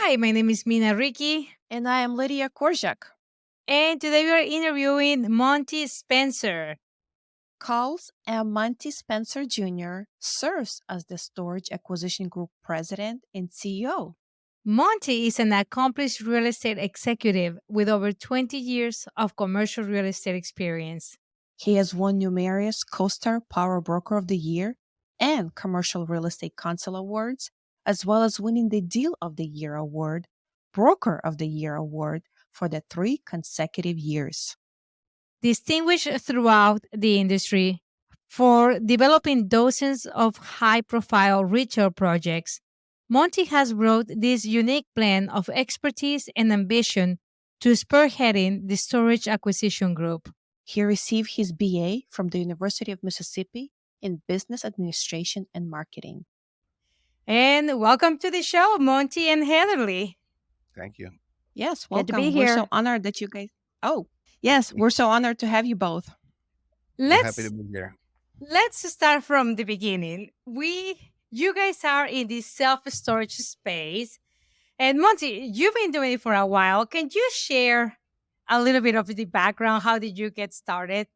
Hi, my name is Mina Rickey, And I am Lydia Korjak. and today we are interviewing Monty Spencer. Carls and Monty Spencer Jr. serves as the Storage Acquisition Group president and CEO. Monty is an accomplished real estate executive with over 20 years of commercial real estate experience. He has won numerous CoStar Power Broker of the Year and Commercial Real Estate Council awards, as well as winning the Deal of the Year award, Broker of the Year award for the 3 consecutive years. Distinguished throughout the industry for developing dozens of high profile retail projects, Monty has brought this unique blend of expertise and ambition to spearheading the Storage Acquisition Group. He received his BA from the University of Mississippi in Business Administration and Marketing. And welcome to the show, Monty and Heatherly. Thank you. Yes, Good to be welcome. We're so here. honored that you guys. Oh, yes, we're so honored to have you both. We're happy Let's to be here. let's start from the beginning. You guys are in the self-storage space. And Monty, you've been doing it for a while. Can you share a little bit of the background? How did you get started?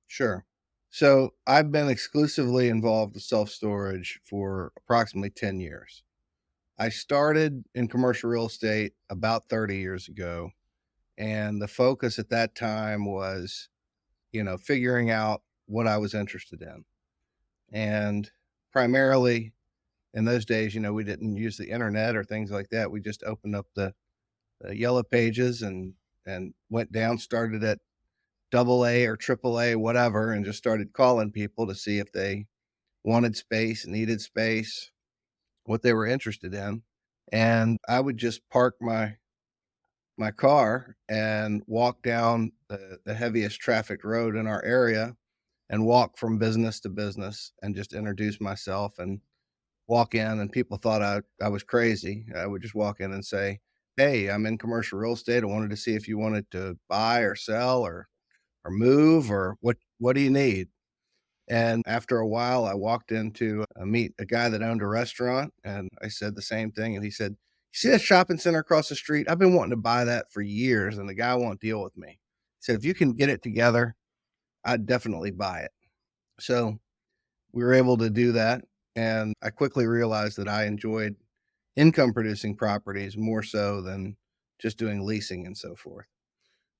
Sure. So I've been exclusively involved with self-storage for approximately 10 years. I started in commercial real estate about 30 years ago. And the focus at that time was, figuring out what I was interested in. And primarily in those days, we didn't use the internet or things like that. We just opened up the yellow pages and went down, started at double A or triple A, whatever, and just started calling people to see if they wanted space, needed space, what they were interested in. And I would just park my car and walk down the heaviest trafficked road in our area and walk from business to business and just introduce myself and walk in, and people thought I was crazy. I would just walk in and say, "Hey, I'm in commercial real estate. I wanted to see if you wanted to buy or sell or move, or what do you need?" And after a while, I walked into meet a guy that owned a restaurant, and I said the same thing. And he said, "You see that shopping center across the street? I've been wanting to buy that for years, and the guy won't deal with me." He said, "If you can get it together, I'd definitely buy it." So we were able to do that. And I quickly realized that I enjoyed income producing properties more so than just doing leasing and so forth.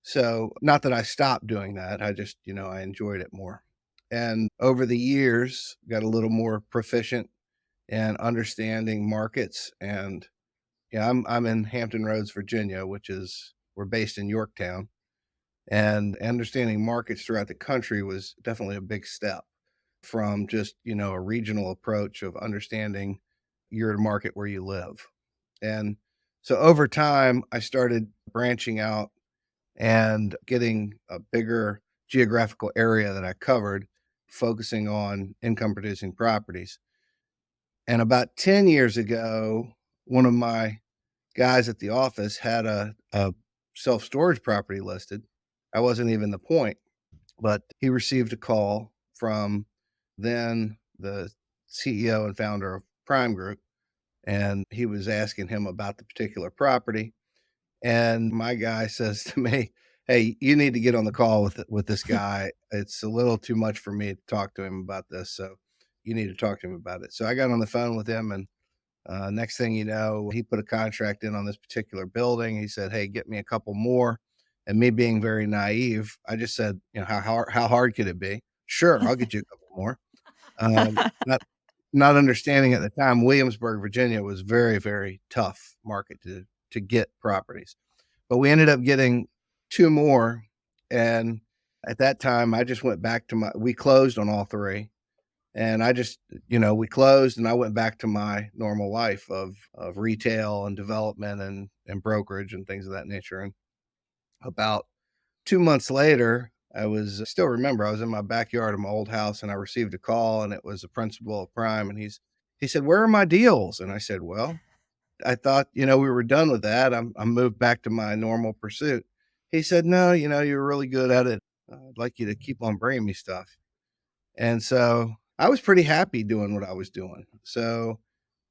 So, not that I stopped doing that. I just, I enjoyed it more. And over the years, got a little more proficient in understanding markets. And yeah, I'm in Hampton Roads, Virginia, which is we're based in Yorktown. And understanding markets throughout the country was definitely a big step from just, a regional approach of understanding your market where you live. And so over time, I started branching out and getting a bigger geographical area that I covered, focusing on income producing properties. And about 10 years ago, one of my guys at the office had a self storage property listed. I wasn't even the point, but he received a call from then the CEO and founder of Prime Group, and he was asking him about the particular property. And my guy says to me, "Hey, you need to get on the call with this guy. It's a little too much for me to talk to him about this. So you need to talk to him about it." So I got on the phone with him, and next thing you know, he put a contract in on this particular building. He said, "Hey, get me a couple more." And me being very naive, I just said, how hard could it be? Sure, I'll get you a couple more. Not understanding at the time, Williamsburg, Virginia was very, very tough market to get properties. But we ended up getting two more. And at that time, I just went back to we closed on all three. And I just, we closed and I went back to my normal life of retail and development and brokerage and things of that nature. And about 2 months later, I still remember I was in my backyard of my old house and I received a call, and it was the principal of Prime. And he said, "Where are my deals?" And I said, "Well, I thought, we were done with that. I'm moved back to my normal pursuit." He said, "No, you're really good at it. I'd like you to keep on bringing me stuff." And so I was pretty happy doing what I was doing. So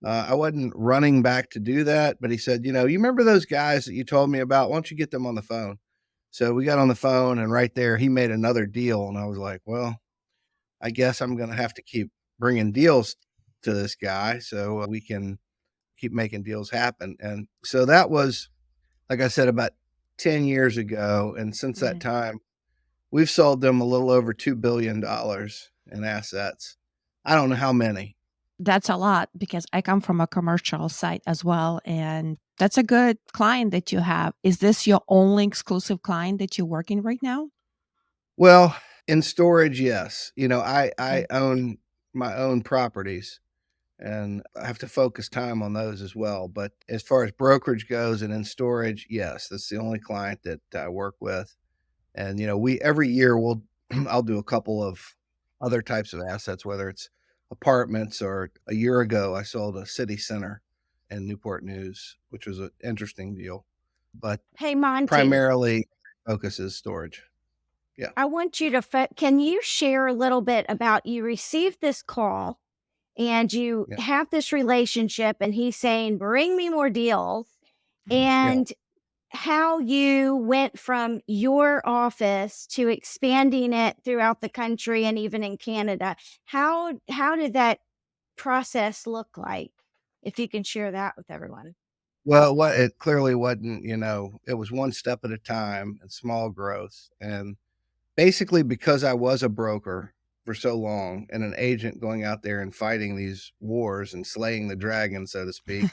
I wasn't running back to do that, but he said, you remember those guys that you told me about? Why don't you get them on the phone? So we got on the phone, and right there, he made another deal. And I was like, well, I guess I'm going to have to keep bringing deals to this guy so we can keep making deals happen. And so that was, like I said, about 10 years ago. And since that time, we've sold them a little over $2 billion in assets. I don't know how many. That's a lot because I come from a commercial site as well. And that's a good client that you have. Is this your only exclusive client that you're working right now? Well, in storage, yes. I Okay. own my own properties, and I have to focus time on those as well. But as far as brokerage goes and in storage, yes, that's the only client that I work with. And we every year I'll do a couple of other types of assets, whether it's apartments, or a year ago I sold a city center in Newport News, which was an interesting deal. But Hey, Monty, primarily focus is storage. Yeah. I want you to, can you share a little bit about you received this call and you Yeah. have this relationship and he's saying, bring me more deals, Yeah. and how you went from your office to expanding it throughout the country and even in Canada. How did that process look like? If you can share that with everyone. Well, what it clearly wasn't, it was one step at a time and small growth. And basically, because I was a broker for so long and an agent going out there and fighting these wars and slaying the dragon, so to speak,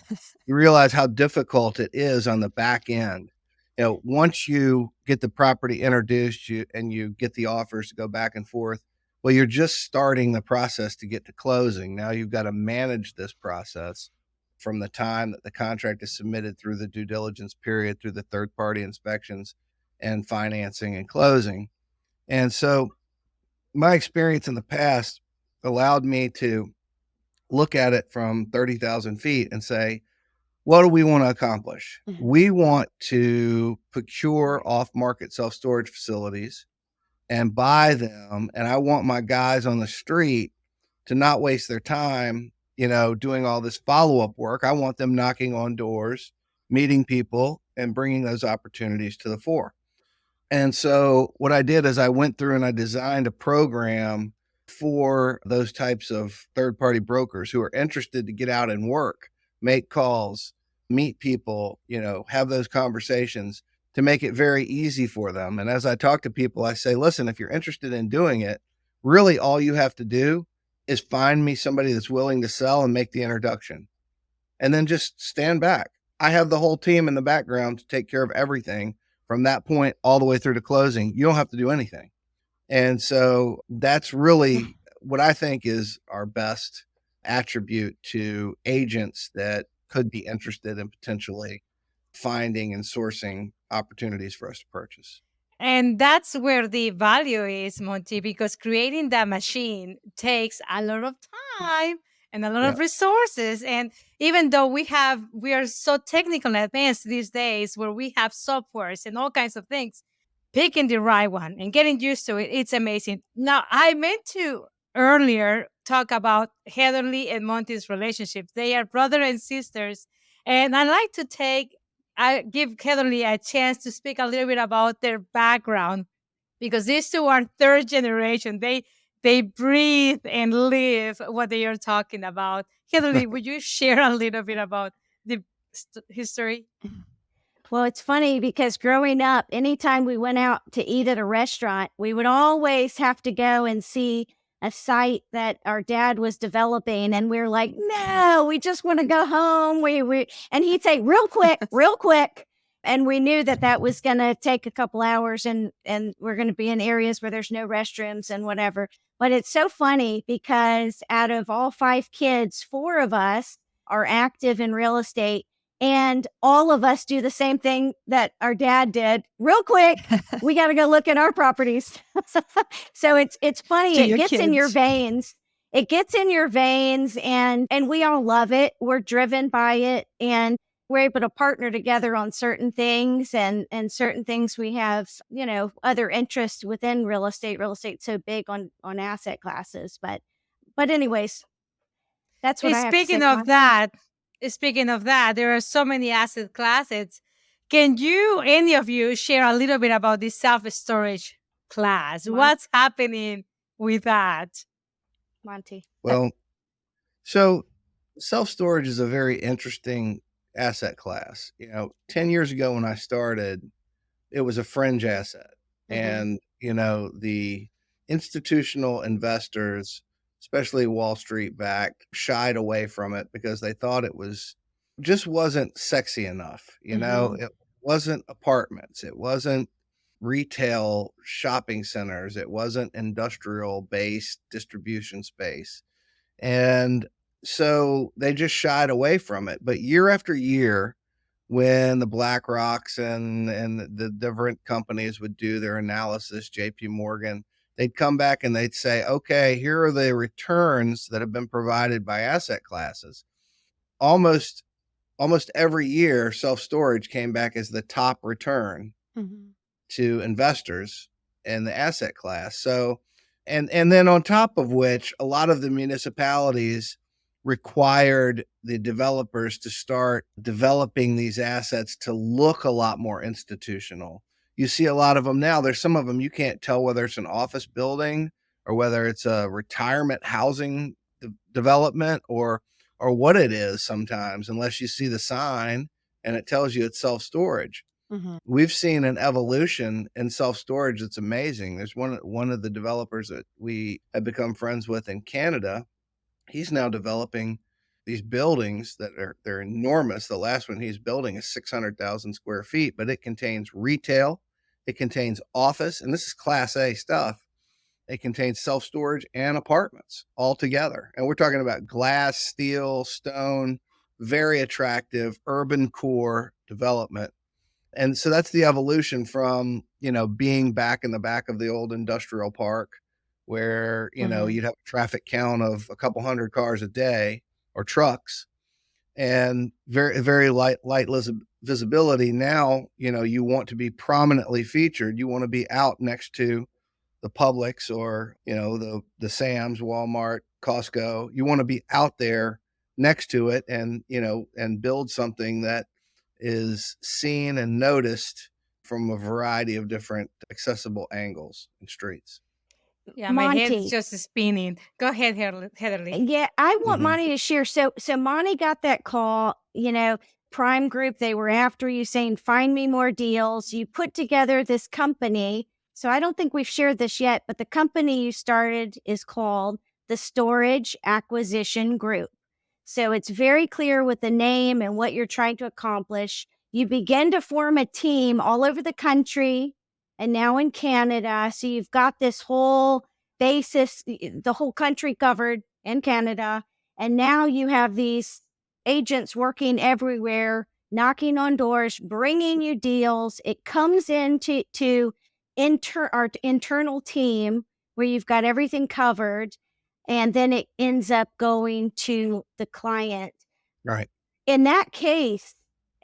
you realize how difficult it is on the back end. Once you get the property introduced, and you get the offers to go back and forth, well, you're just starting the process to get to closing. Now you've got to manage this process from the time that the contract is submitted through the due diligence period, through the third party inspections and financing and closing. And so my experience in the past allowed me to look at it from 30,000 feet and say, what do we want to accomplish? We want to procure off market self storage facilities and buy them. And I want my guys on the street to not waste their time, doing all this follow up work. I want them knocking on doors, meeting people, and bringing those opportunities to the fore. And so what I did is I went through and I designed a program for those types of third-party brokers who are interested to get out and work, make calls, meet people, have those conversations, to make it very easy for them. And as I talk to people, I say, listen, if you're interested in doing it, really all you have to do is find me somebody that's willing to sell and make the introduction, and then just stand back. I have the whole team in the background to take care of everything from that point all the way through to closing. You don't have to do anything. And so that's really what I think is our best attribute to agents that could be interested in potentially finding and sourcing opportunities for us to purchase. And that's where the value is, Monty, because creating that machine takes a lot of time and a lot Yeah. of resources. And even though we are so technical and advanced these days where we have softwares and all kinds of things, picking the right one and getting used to it, it's amazing. Now, I meant to earlier talk about Heatherly and Monty's relationship. They are brother and sisters. And I like to give Heatherly a chance to speak a little bit about their background, because these two are third generation. They breathe and live what they are talking about. Heatherly, would you share a little bit about the history? Well, it's funny because growing up, anytime we went out to eat at a restaurant, we would always have to go and see a site that our dad was developing. And we are like, no, we just want to go home. And he'd say, real quick, real quick. And we knew that that was going to take a couple hours, and we're going to be in areas where there's no restrooms and whatever. But it's so funny because out of all 5 kids, 4 of us are active in real estate. And all of us do the same thing that our dad did. Real quick, we got to go look at our properties. So it's funny. To It your gets in your kids. veins. It gets in your veins, and we all love it. We're driven by it, and we're able to partner together on certain things, and certain things we have, other interests within real estate. Real estate's so big on asset classes, but anyways. That's what Hey, I have to say speaking for of myself. that, there are so many asset classes. Can you, any of you, share a little bit about this self-storage class? Mon- What's happening with that? Monty. Well, so self-storage is a very interesting asset class. 10 years ago when I started, it was a fringe asset. Mm-hmm. And, the institutional investors, especially Wall Street backed, shied away from it because they thought it wasn't sexy enough. Mm-hmm. It wasn't apartments, it wasn't retail shopping centers, it wasn't industrial based distribution space. And so they just shied away from it. But year after year, when the BlackRocks and the different companies would do their analysis, JP Morgan, they'd come back and they'd say, okay, here are the returns that have been provided by asset classes. Almost every year, self-storage came back as the top return Mm-hmm. to investors in the asset class. So, and then on top of which, a lot of the municipalities required the developers to start developing these assets to look a lot more institutional. You see a lot of them now. There's some of them you can't tell whether it's an office building or whether it's a retirement housing development or what it is sometimes unless you see the sign and it tells you it's self-storage. Mm-hmm. We've seen an evolution in self-storage that's amazing. There's one of the developers that we have become friends with in Canada. He's now developing these buildings that they're enormous. The last one he's building is 600,000 square feet, but it contains retail, it contains office, and this is class A stuff. It contains self-storage and apartments all together. And we're talking about glass, steel, stone, very attractive urban core development. And so that's the evolution from, being back in the back of the old industrial park where, Mm-hmm. you'd have a traffic count of a couple hundred cars a day or trucks and very, very light visibility. Now, you want to be prominently featured. You want to be out next to the Publix or, the Sam's, Walmart, Costco. You want to be out there next to it and, and build something that is seen and noticed from a variety of different accessible angles and streets. Yeah, my head's Monty. just spinning. Go ahead, Heatherly. Yeah, I want Mhm. Monty to share. So Monty got that call, Prime Group, they were after you saying, find me more deals. You put together this company. So I don't think we've shared this yet, but the company you started is called the Storage Acquisition Group. So it's very clear with the name and what you're trying to accomplish. You begin to form a team all over the country and now in Canada. So you've got this whole basis, the whole country covered in Canada. And now you have these agents working everywhere, knocking on doors, bringing you deals. It comes into our internal team where you've got everything covered. And then it ends up going to the client. Right. In that case,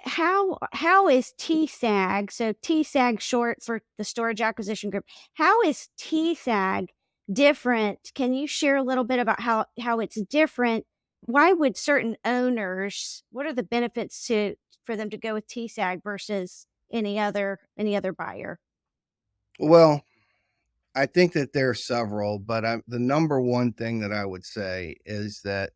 how is TSAG, so TSAG short for the Storage Acquisition Group, how is TSAG different? Can you share a little bit about how it's different? Why would certain owners, what are the benefits for them to go with TSAG versus any other buyer? Well, I think that there are several, but the number one thing that I would say is that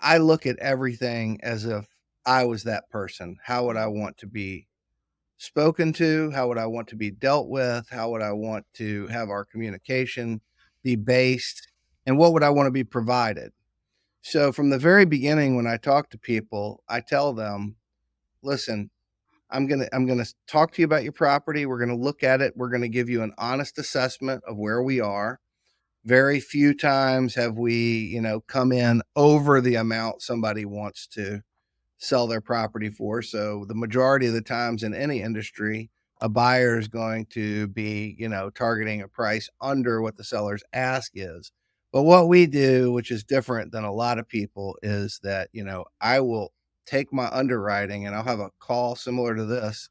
I look at everything as if I was that person. How would I want to be spoken to? How would I want to be dealt with? How would I want to have our communication be based? And what would I want to be provided? So from the very beginning, when I talk to people, I tell them, listen, I'm gonna talk to you about your property. We're gonna look at it. We're gonna give you an honest assessment of where we are. Very few times have we, come in over the amount somebody wants to sell their property for. So the majority of the times in any industry, a buyer is going to be, targeting a price under what the seller's ask is. But what we do, which is different than a lot of people, is that, I will take my underwriting and I'll have a call similar to this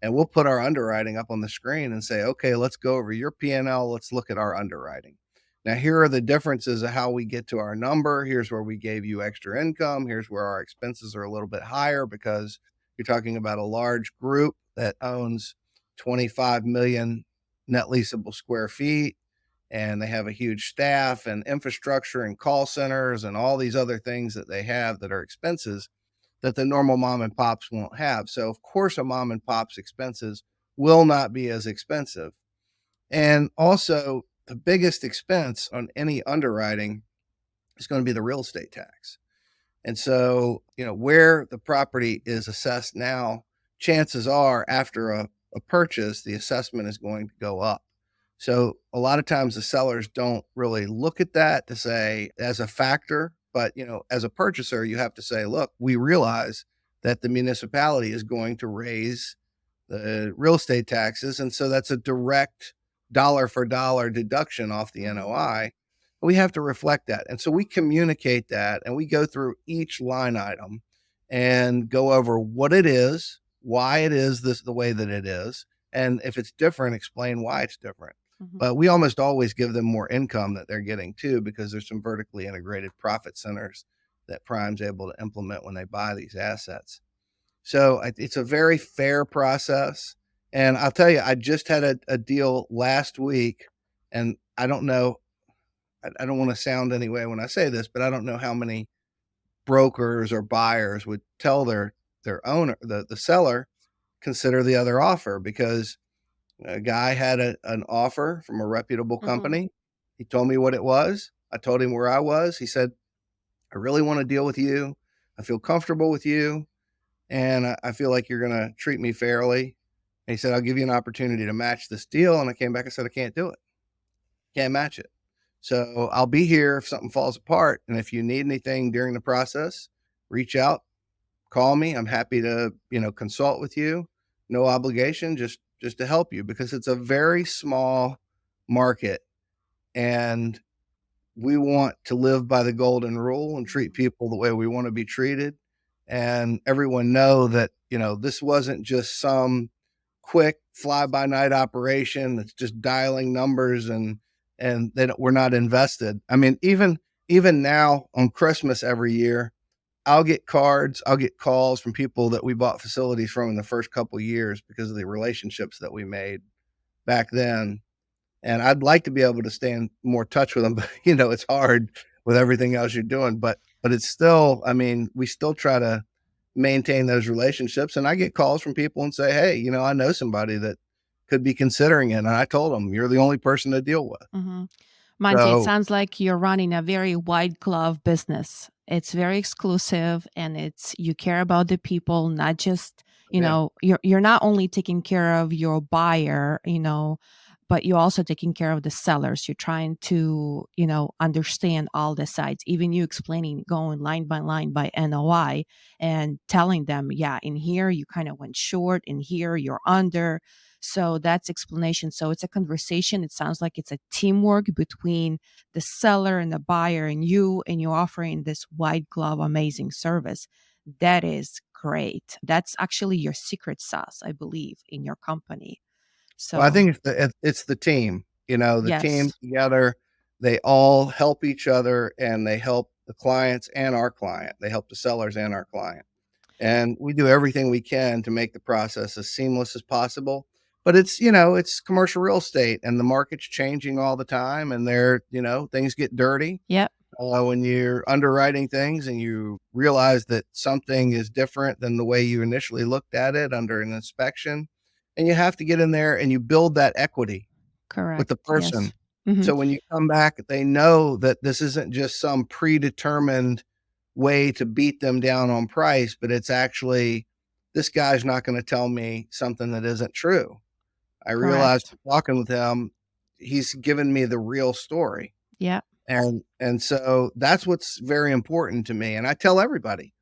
and we'll put our underwriting up on the screen and say, okay, let's go over your P&L. Let's look at our underwriting. Now, here are the differences of how we get to our number. Here's where we gave you extra income. Here's where our expenses are a little bit higher because you're talking about a large group that owns 25 million net leasable square feet, and they have a huge staff and infrastructure and call centers and all these other things that they have that are expenses that the normal mom and pops won't have. So, of course, a mom and pop's expenses will not be as expensive. And also, the biggest expense on any underwriting is going to be the real estate tax. And so, where the property is assessed now, chances are after a purchase, the assessment is going to go up. So a lot of times the sellers don't really look at that to say as a factor, but as a purchaser, you have to say, look, we realize that the municipality is going to raise the real estate taxes. And so that's a direct dollar for dollar deduction off the NOI. We have to reflect that. And so we communicate that and we go through each line item and go over what it is, why it is the way that it is. And if it's different, explain why it's different. But we almost always give them more income that they're getting too, because there's some vertically integrated profit centers that Prime's able to implement when they buy these assets. So it's a very fair process. And I'll tell you, I just had a deal last week, and I don't know, I don't want to sound any way when I say this, but I don't know how many brokers or buyers would tell their owner, the seller, consider the other offer, because a guy had an offer from a reputable company. He told me what it was. I told him where I was. He said, I really want to deal with you. I feel comfortable with you. And I feel like you're going to treat me fairly. And he said, I'll give you an opportunity to match this deal. And I came back and said, I can't do it. Can't match it. So I'll be here if something falls apart. And if you need anything during the process, reach out, call me. I'm happy to, consult with you. No obligation, just to help you, because it's a very small market and we want to live by the golden rule and treat people the way we want to be treated. And everyone know that, this wasn't just some quick fly by night operation that's just dialing numbers and we're not invested. I mean, even now on Christmas every year, I'll get calls from people that we bought facilities from in the first couple of years because of the relationships that we made back then. And I'd like to be able to stay in more touch with them, but it's hard with everything else you're doing. But it's still, I mean, we still try to maintain those relationships. And I get calls from people and say, hey, I know somebody that could be considering it. And I told them, you're the only person to deal with. Monty, it So sounds like you're running a very white glove business. It's very exclusive and you care about the people, not just, yeah. You're not only taking care of your buyer, but you're also taking care of the sellers. You're trying to, understand all the sides, even you explaining, going line by NOI and telling them, yeah, in here you kind of went short, in here you're under. So that's explanation. So it's a conversation. It sounds like it's a teamwork between the seller and the buyer and you're offering this white glove, amazing service. That is great. That's actually your secret sauce, I believe, in your company. Well, I So think it's the team, the team yes. together, they all help each other and they help the clients and our client. They help the sellers and our client. And we do everything we can to make the process as seamless as possible. But it's commercial real estate and the market's changing all the time and things get dirty. Yep. When you're underwriting things and you realize that something is different than the way you initially looked at it under an inspection, and you have to get in there and you build that equity with Correct. the person. Yes. So when you come back, they know that this isn't just some predetermined way to beat them down on price, but it's actually, this guy's not going to tell me something that isn't true. I realized Correct. talking with him, he's given me the real story. Yeah. And so that's what's very important to me. And I tell everybody,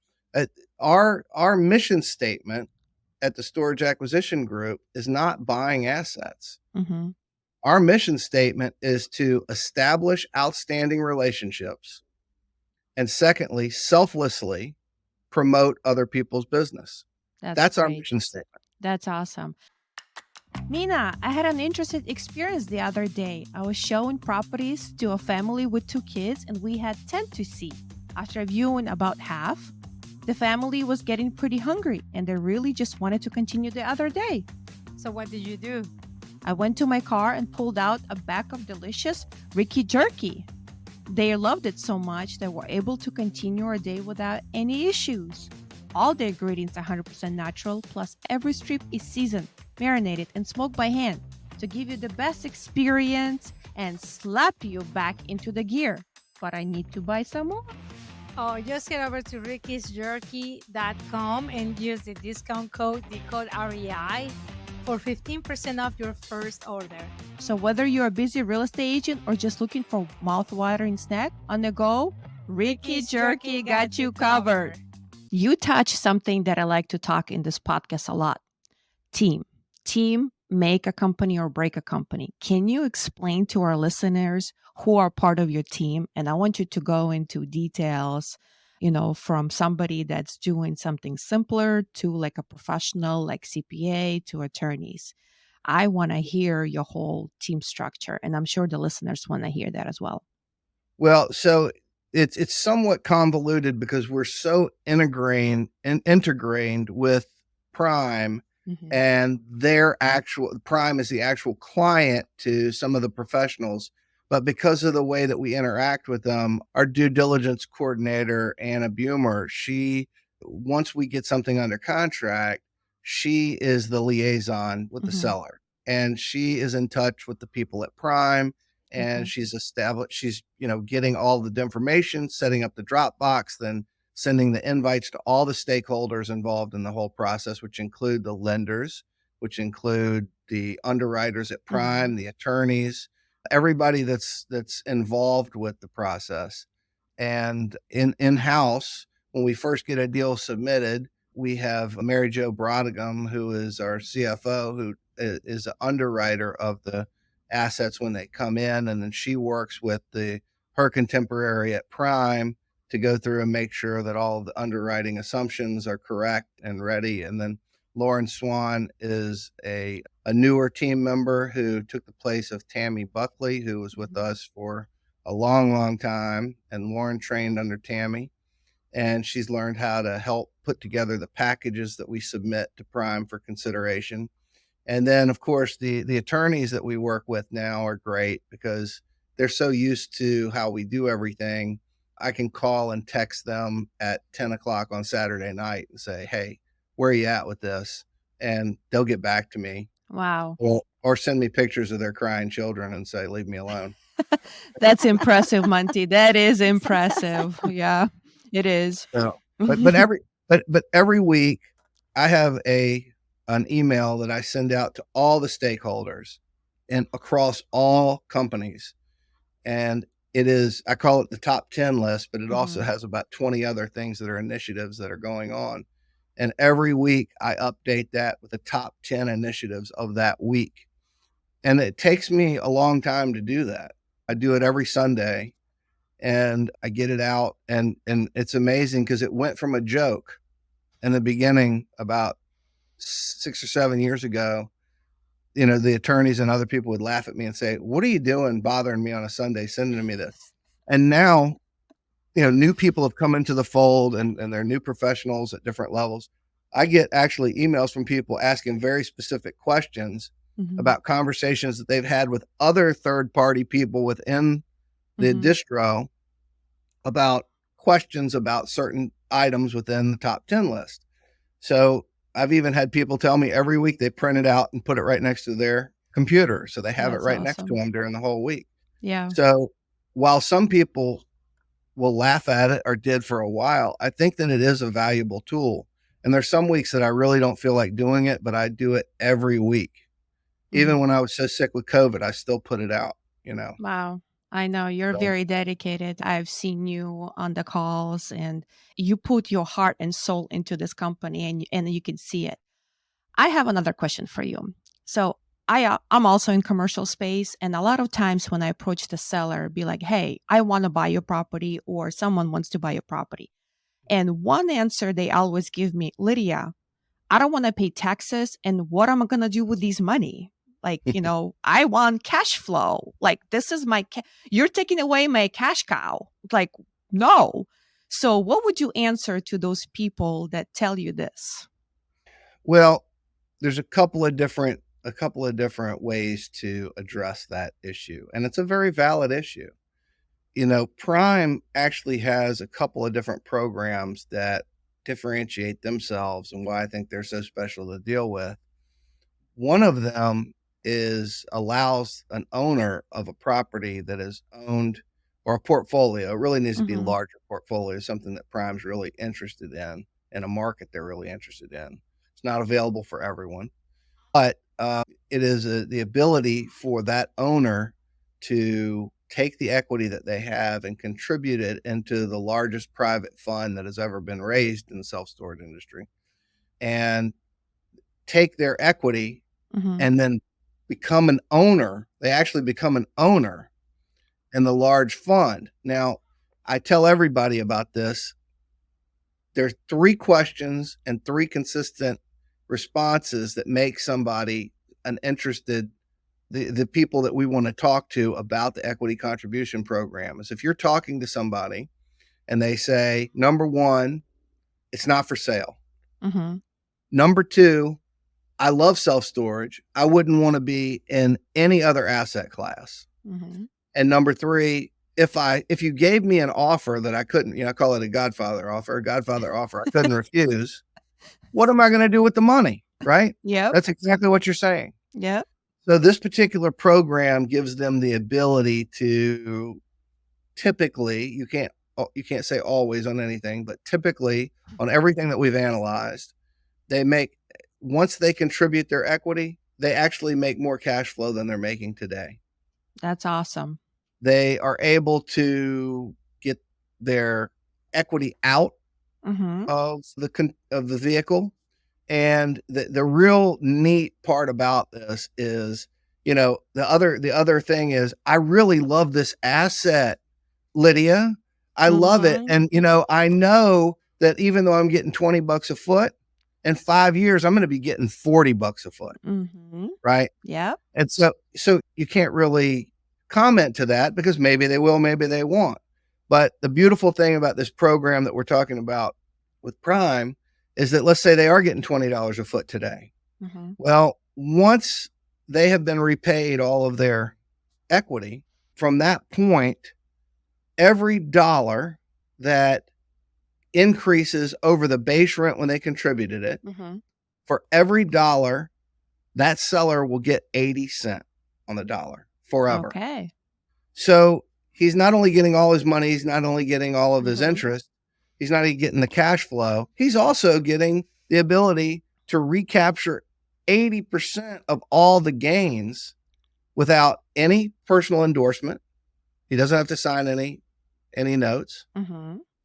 our mission statement at the Storage Acquisition Group is not buying assets. Mm-hmm. Our mission statement is to establish outstanding relationships. And secondly, selflessly promote other people's business. That's our Great. mission statement. That's awesome. Mina, I had an interesting experience the other day. I was showing properties to a family with 2 kids, and we had 10 to see. After viewing about half, the family was getting pretty hungry and they really just wanted to continue the other day. So, what did you do? I went to my car and pulled out a bag of delicious Rickey Jerky. They loved it so much they were able to continue our day without any issues. All the ingredients are 100% natural, plus every strip is seasoned, marinated, and smoked by hand to give you the best experience and slap you back into the gear. But I need to buy some more. Oh, just head over to rickysjerky.com and use the discount code, the code REI, for 15% off your first order. So whether you're a busy real estate agent or just looking for mouth-watering snack on the go, Rickey Jerky got you covered. You touch something that I like to talk in this podcast a lot. Team. Team make a company or break a company. Can you explain to our listeners who are part of your team? And I want you to go into details, from somebody that's doing something simpler to like a professional like CPA to attorneys. I want to hear your whole team structure, and I'm sure the listeners want to hear that as well. Well, so it's somewhat convoluted because we're so integrated with Prime, and Prime is the actual client to some of the professionals. But because of the way that we interact with them, our due diligence coordinator, Anna Bumer, once we get something under contract, she is the liaison with the seller, and she is in touch with the people at Prime, and she's getting all the information, setting up the Dropbox, then sending the invites to all the stakeholders involved in the whole process, which include the lenders, which include the underwriters at Prime, the attorneys, everybody that's involved with the process. And in-house, when we first get a deal submitted, we have Mary Jo Brodigam, who is our CFO, who is an underwriter of the assets when they come in. And then she works with her contemporary at Prime to go through and make sure that all of the underwriting assumptions are correct and ready. And then Lauren Swan is a newer team member who took the place of Tammy Buckley, who was with us for a long, long time. And Lauren trained under Tammy, and she's learned how to help put together the packages that we submit to Prime for consideration. And then, of course, the attorneys that we work with now are great because they're so used to how we do everything. I can call and text them at 10 o'clock on Saturday night and say, hey, where are you at with this? And they'll get back to me. Wow. Or send me pictures of their crying children and say, leave me alone. That's impressive, Monty. That is impressive. Yeah, it is. So, but every week I have an email that I send out to all the stakeholders and across all companies. And I call it the top 10 list, but it also has about 20 other things that are initiatives that are going on. And every week I update that with the top 10 initiatives of that week. And it takes me a long time to do that. I do it every Sunday and I get it out. And it's amazing because it went from a joke in the beginning about 6 or 7 years ago. The attorneys and other people would laugh at me and say, what are you doing bothering me on a Sunday, sending me this? And now, new people have come into the fold and they're new professionals at different levels. I get actually emails from people asking very specific questions about conversations that they've had with other third-party people within the distro about questions about certain items within the top 10 list. So I've even had people tell me every week they print it out and put it right next to their computer. So they have it right next to them during the whole week. Yeah. So while some people will laugh at it or did for a while, I think that it is a valuable tool. And there's some weeks that I really don't feel like doing it, but I do it every week. Even when I was so sick with COVID, I still put it out, Wow. I know you're very dedicated. I've seen you on the calls and you put your heart and soul into this company and you can see it. I have another question for you. So I'm also in commercial space. And a lot of times when I approach the seller, be like, hey, I want to buy your property or someone wants to buy your property. And one answer they always give me, Lydia, I don't want to pay taxes. And what am I going to do with these money? Like, I want cash flow. Like, this is my, you're taking away my cash cow. Like, no. So what would you answer to those people that tell you this? Well, there's a couple of different ways to address that issue, and it's a very valid issue. Prime actually has a couple of different programs that differentiate themselves and why I think they're so special to deal with. One of them allows an owner of a property that is owned, or a portfolio. It really needs to be a larger portfolio, something that Prime's really interested in a market they're really interested in. It's not available for everyone, but it is the ability for that owner to take the equity that they have and contribute it into the largest private fund that has ever been raised in the self-storage industry, and take their equity and then become an owner. They actually become an owner in the large fund. Now, I tell everybody about this. There's 3 questions and 3 consistent responses that make somebody an interested, the people that we want to talk to about the equity contribution program is if you're talking to somebody and they say, number 1, it's not for sale. Number 2, I love self-storage. I wouldn't want to be in any other asset class. And number 3, if you gave me an offer that I couldn't, I call it a Godfather offer I couldn't refuse, what am I going to do with the money? Right? Yep. That's exactly what you're saying. Yep. So this particular program gives them the ability to, typically, you can't say always on anything, but typically on everything that we've analyzed, once they contribute their equity, they actually make more cash flow than they're making today. That's awesome. They are able to get their equity out of the vehicle. And the real neat part about this is, the other thing is, I really love this asset, Lydia. I love it. And, I know that even though I'm getting $20 a foot, in 5 years, I'm going to be getting $40 a foot. Right. Yeah. And so you can't really comment to that because maybe they will, maybe they won't. But the beautiful thing about this program that we're talking about with Prime is that, let's say they are getting $20 a foot today. Well, once they have been repaid all of their equity, from that point, every dollar that increases over the base rent when they contributed it, for every dollar, that seller will get 80 cents on the dollar forever. Okay. So he's not only getting all his money, he's not only getting all of his interest, he's not even getting the cash flow, he's also getting the ability to recapture 80% of all the gains without any personal endorsement. He doesn't have to sign any notes.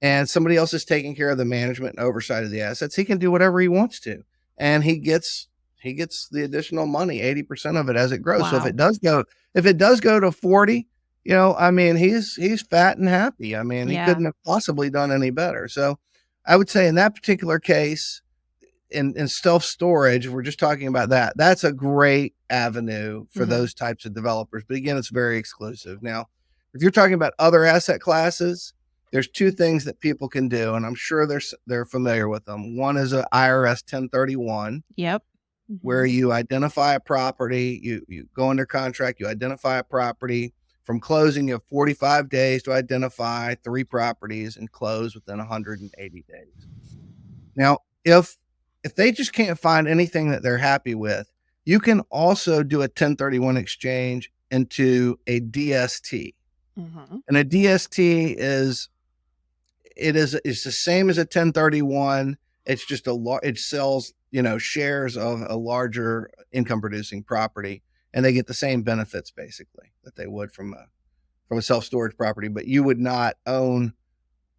And somebody else is taking care of the management and oversight of the assets. He can do whatever he wants to. And he gets the additional money, 80% of it as it grows. Wow. So if it does go to 40, he's fat and happy. He couldn't have possibly done any better. So I would say in that particular case, in self-storage, we're just talking about that. That's a great avenue for those types of developers. But again, it's very exclusive. Now, if you're talking about other asset classes, there's 2 things that people can do, and I'm sure they're familiar with them. One is a IRS 1031. Yep. Where you identify a property, you go under contract, you identify a property. From closing, you have 45 days to identify 3 properties and close within 180 days. Now, if they just can't find anything that they're happy with, you can also do a 1031 exchange into a DST. And a DST is the same as a 1031. It's just it sells, shares of a larger income producing property, and they get the same benefits basically that they would from a self-storage property. But you would not own,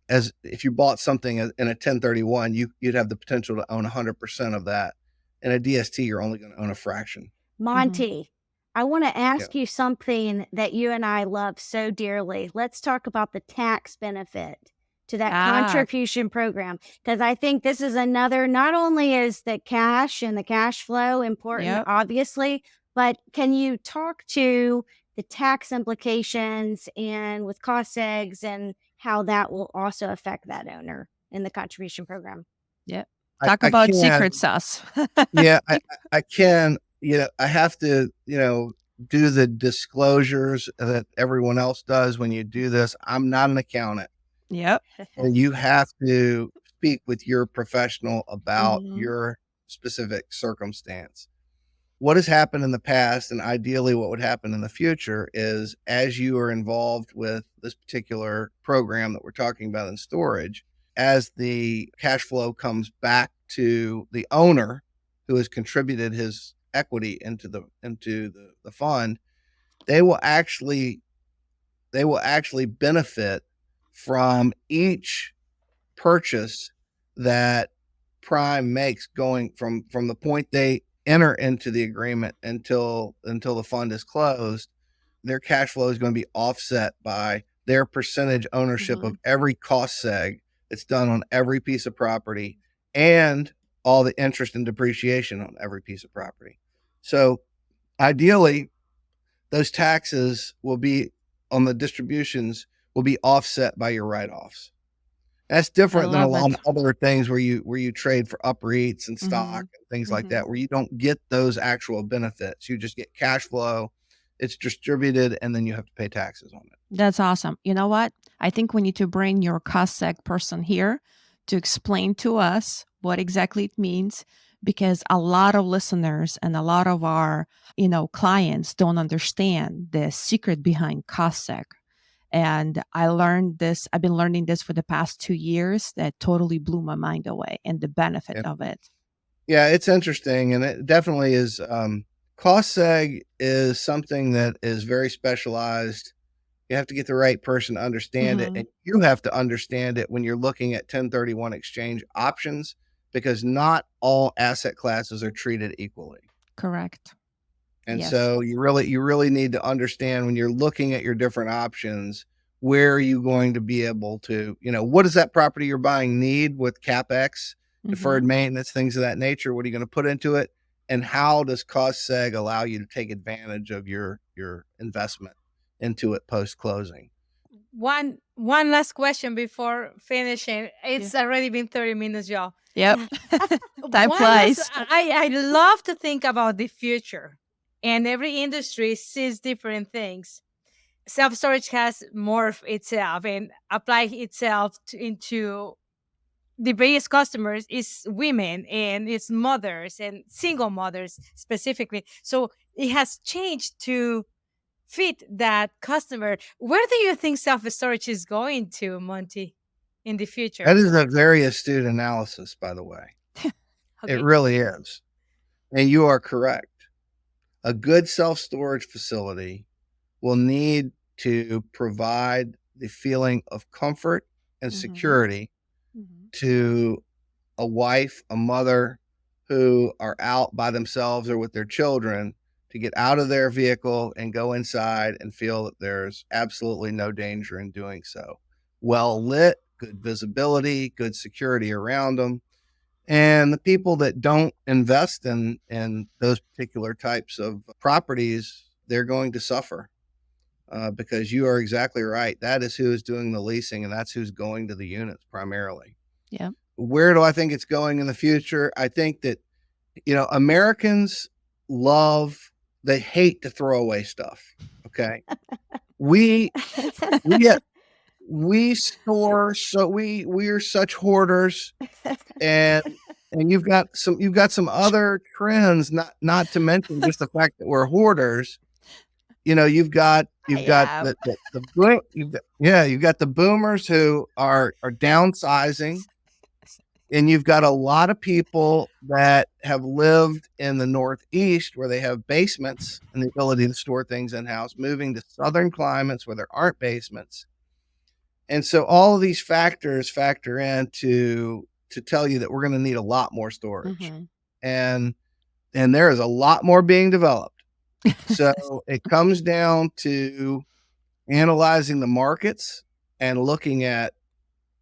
as if you bought something in a 1031, you'd have the potential to own 100% of that. In a DST, you're only going to own a fraction. Monty, I want to ask you something that you and I love so dearly. Let's talk about the tax benefit. to that contribution program. Because I think this is another, not only is the cash and the cash flow important, obviously, but can you talk to the tax implications and with cost segs and how that will also affect that owner in the contribution program? Yep. I, Talk I about can, secret sauce. yeah, I can, I have to, do the disclosures that everyone else does when you do this. I'm not an accountant. Yep. And you have to speak with your professional about Mhm. your specific circumstance. What has happened in the past, and ideally what would happen in the future, is as you are involved with this particular program that we're talking about in storage, as the cash flow comes back to the owner who has contributed his equity into the fund, they will actually benefit from each purchase that Prime makes, going from the point they enter into the agreement until the fund is closed. Their cash flow is going to be offset by their percentage ownership of every cost seg that's done on every piece of property, and all the interest and depreciation on every piece of property. So ideally, those taxes will be on the distributions will be offset by your write-offs. That's different than a lot of other things where you trade for UPREITs and stock and things like that, where you don't get those actual benefits. You just get cash flow. It's distributed, and then you have to pay taxes on it. That's awesome. You know what? I think we need to bring your cost seg person here to explain to us what exactly it means, because a lot of listeners and a lot of our, clients don't understand the secret behind cost seg. And I've been learning this for the past 2 years. That totally blew my mind away, and the benefit of it. Yeah, it's interesting. And it definitely is. Cost seg is something that is very specialized. You have to get the right person to understand it. And you have to understand it when you're looking at 1031 exchange options, because not all asset classes are treated equally. Correct. And so you really need to understand, when you're looking at your different options, where are you going to be able to, what does that property you're buying need with CapEx, deferred maintenance, things of that nature? What are you going to put into it? And how does cost seg allow you to take advantage of your investment into it post closing? One last question before finishing. It's already been 30 minutes, y'all. Yep. Time flies. I love to think about the future, and every industry sees different things. Self-storage has morphed itself and applied itself into the biggest customers is women, and it's mothers and single mothers specifically. So it has changed to fit that customer. Where do you think self-storage is going to, Monty, in the future? That is a very astute analysis, by the way. It really is. And you are correct. A good self-storage facility will need to provide the feeling of comfort and security to a wife, a mother who are out by themselves or with their children, to get out of their vehicle and go inside and feel that there's absolutely no danger in doing so. Well lit, good visibility, good security around them. And the people that don't invest in those particular types of properties, they're going to suffer, because you are exactly right. That is who is doing the leasing, and that's who's going to the units primarily. Yeah. Where do I think it's going in the future? I think that, Americans they hate to throw away stuff. Okay. We store, so we are such hoarders, and you've got some other trends, not to mention just the fact that we're hoarders. You've got you've got the boomers who are downsizing, and you've got a lot of people that have lived in the Northeast where they have basements and the ability to store things in house, moving to southern climates where there aren't basements. And so all of these factors factor in to tell you that we're going to need a lot more storage. And there is a lot more being developed. So it comes down to analyzing the markets and looking at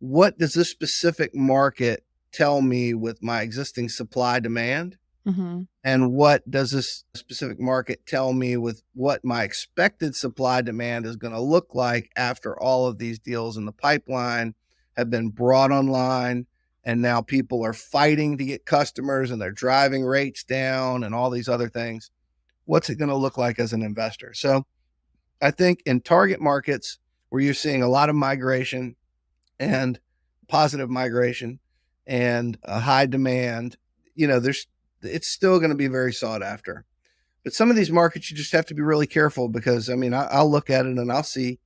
what does this specific market tell me with my existing supply demand? Mm-hmm. And what does this specific market tell me with what my expected supply demand is going to look like after all of these deals in the pipeline have been brought online? And now people are fighting to get customers and they're driving rates down and all these other things. What's it going to look like as an investor? So I think in target markets where you're seeing a lot of migration and positive migration and a high demand, it's still going to be very sought after. But some of these markets, you just have to be really careful because I'll look at it and I'll see,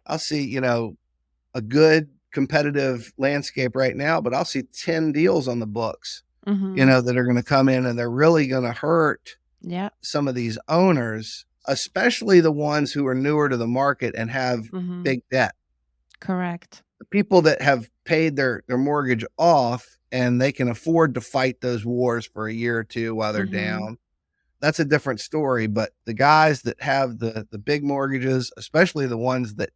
a good competitive landscape right now, but I'll see 10 deals on the books, Mm-hmm. that are going to come in and they're really going to hurt Yeah. some of these owners, especially the ones who are newer to the market and have Mm-hmm. big debt. Correct. The people that have paid their mortgage off and they can afford to fight those wars for a year or two while they're Mm-hmm. down, that's a different story. But the guys that have the big mortgages, especially the ones that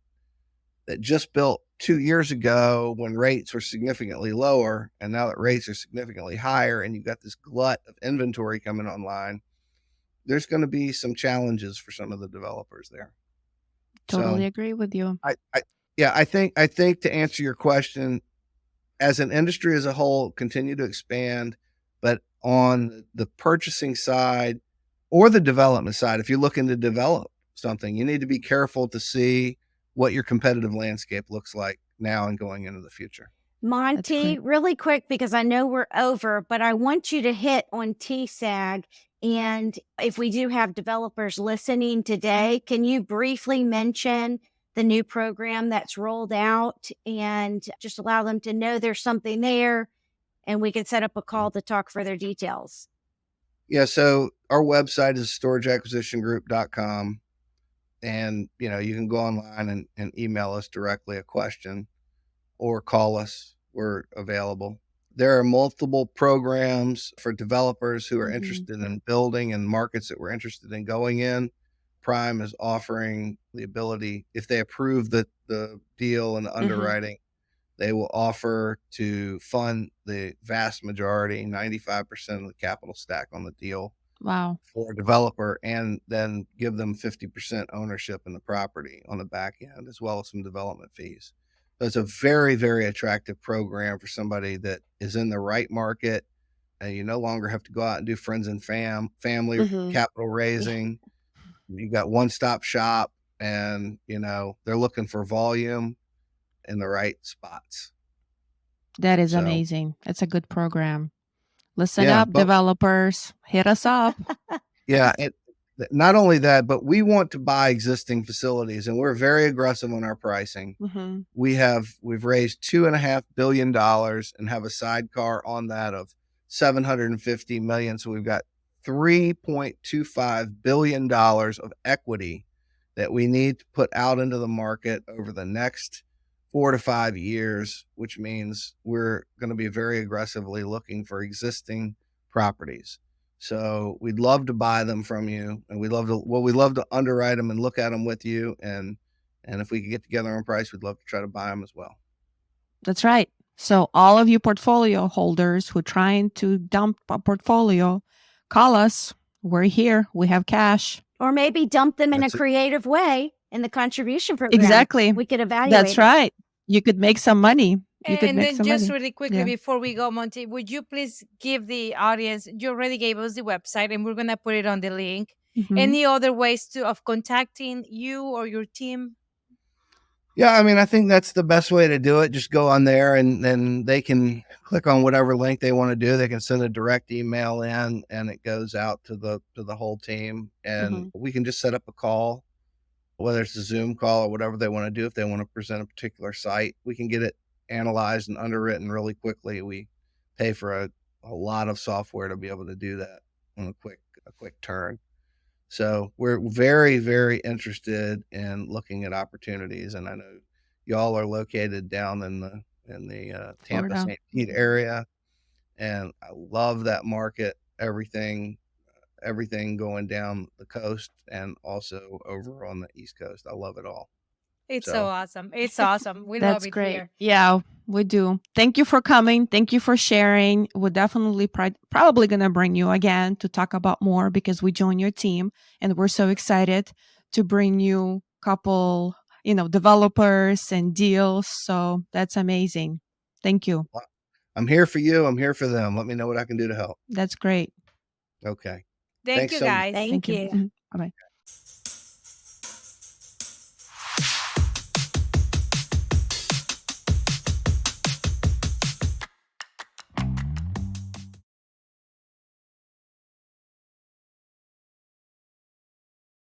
just built 2 years ago when rates were significantly lower, and now that rates are significantly higher and you've got this glut of inventory coming online, there's going to be some challenges for some of the developers there. Totally So agree with you. I think to answer your question, as an industry as a whole, continue to expand, but on the purchasing side or the development side, if you're looking to develop something, you need to be careful to see what your competitive landscape looks like now and going into the future. Monty, great. really quick, because I know we're over, but I want you to hit on TSAG. And if we do have developers listening today, can you briefly mention the new program that's rolled out and just allow them to know there's something there and we can set up a call to talk further details? Yeah, so our website is storageacquisitiongroup.com. And, you can go online and email us directly a question or call us. We're available. There are multiple programs for developers who are Mm-hmm. interested in building in markets that we're interested in going in. Prime is offering the ability, if they approve the deal and the underwriting, they will offer to fund the vast majority, 95% of the capital stack on the deal Wow. for a developer, and then give them 50% ownership in the property on the back end, as well as some development fees. So it's a very, very attractive program for somebody that is in the right market. And you no longer have to go out and do friends and family Mm-hmm. capital raising. You got one-stop shop, and they're looking for volume in the right spots. That is So amazing. It's a good program. Listen yeah, up, but developers. Hit us up. yeah, not only that, but we want to buy existing facilities, and we're very aggressive on our pricing. Mm-hmm. We've raised $2.5 billion and have a sidecar on that of 750 million. So we've got $3.25 billion of equity that we need to put out into the market over the next 4 to 5 years, which means we're going to be very aggressively looking for existing properties. So we'd love to buy them from you, and we'd love to underwrite them and look at them with you. And if we could get together on price, we'd love to try to buy them as well. That's right. So all of you portfolio holders who are trying to dump a portfolio, call us. We're here. We have cash. Or maybe dump them in That's a it. creative way in the contribution program. Exactly. We could evaluate That's it. right. You could make some money. You could And make then some just money. really quickly Yeah. before we go, Monty, would you please give the audience, you already gave us the website and we're going to put it on the link. Mhm. Any other ways of contacting you or your team? Yeah, I think that's the best way to do it. Just go on there and then they can click on whatever link they want to do. They can send a direct email in and it goes out to the whole team, and we can just set up a call, whether it's a Zoom call or whatever they want to do. If they want to present a particular site, we can get it analyzed and underwritten really quickly. We pay for a lot of software to be able to do that on a quick turn. So we're very, very interested in looking at opportunities. And I know y'all are located down in the Tampa Florida. St. Pete area. And I love that market, everything going down the coast and also over on the East Coast. I love it all. It's so So awesome. It's awesome. We love That's it great. here. Yeah, we do. Thank you for coming. Thank you for sharing. We're definitely probably going to bring you again to talk about more because we joined your team and we're so excited to bring you couple, developers and deals. So that's amazing. Thank you. I'm here for you. I'm here for them. Let me know what I can do to help. That's great. Okay. Thank Thanks you, so much. guys. Thank you. Bye bye.